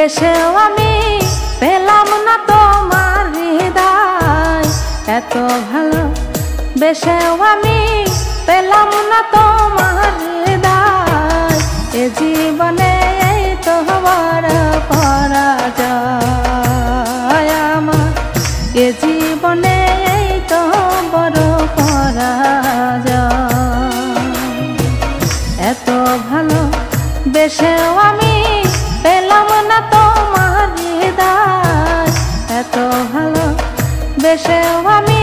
বেশেও আমি পেলাম না তোমার হৃদয়, এত ভালো বেশেও আমি পেলাম না তোমার হৃদয়। এ জীবনে এই তো বড় পরাজয় আমার, এ জীবনে এই তো বড় পরাজয়। এত ভালো বেশেও আমি পেলাম না তোমার হৃদয়, এত ভালো বেশেও আমি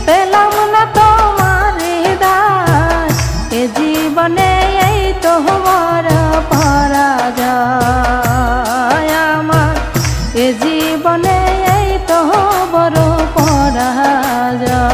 পেলাম না তোমার হৃদয়। এ জীবনে এই তো বড় পরাজয় আমার, এ জীবনে এই তো বড় পরাজয়।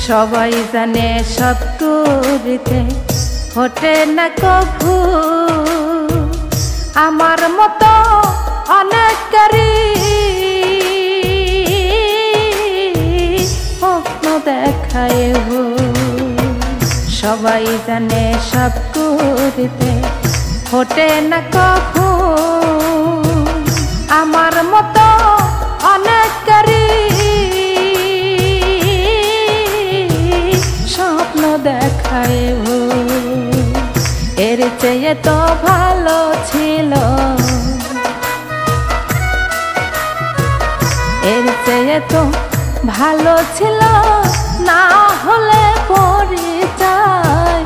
সবাই জানে সৎকুরিতে ফোটে না কভু, আমার মতো অনেকেরই স্বপ্ন দেখায় সবাই জানে সৎকুরিতে ফোটে না কভু, আমার মতো অনেকেরই স্বপ্ন দেখায় এর চেয়ে তো ভালো ছিল, এর চেয়ে তো ভালো ছিল না হলে পরিচয়।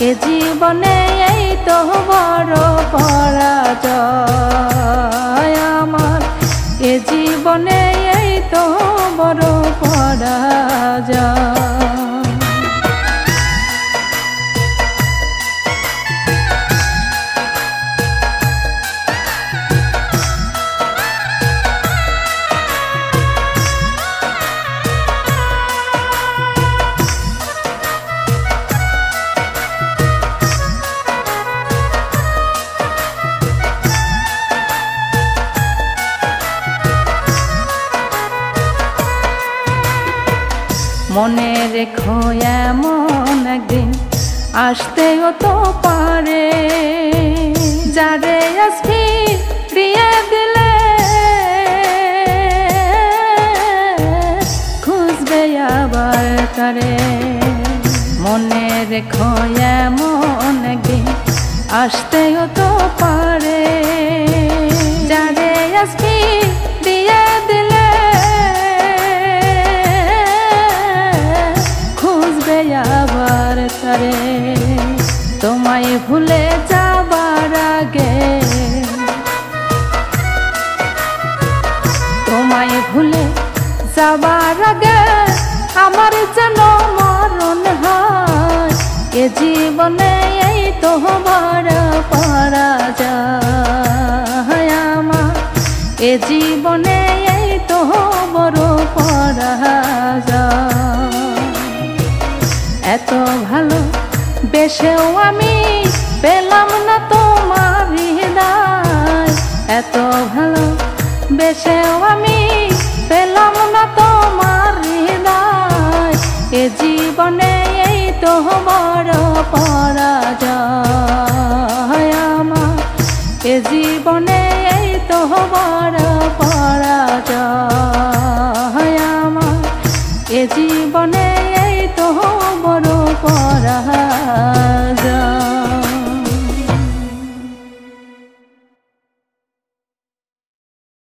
এ জীবনে এই তো বড় পরাজয় আমার, এ জীবনে এই তো বড় পরাজয়। মনে রেখো এমন একদিন আসতেও তো পারে, যারে আজ ফিরিয়ে দিলে খুঁজবে আবার তারে। মনে রেখো এমন একদিন আসতেও তো পারে, যারে আজ ফিরিয়ে দিলে আবার তারে। তোমায় ভুলে যাবার আগে, তোমায় ভুলে যাবার আগে আমার যেন মরণ হয়। এ জীবনে এই তো বড় পরাজয় আমার, এ জীবনে এই তো বড় পরাজয়। এত ভালো বেশেও আমি পেলাম না তোমার হৃদয়, এত ভালো বেশেও আমি পেলাম না তোমার হৃদয়। এ জীবনে এই তো বড় পরাজয় আমার, এ জীবনে এই তো বড় পরাজয় আমার, এ জীবনে এই তো বড় পরাজয়।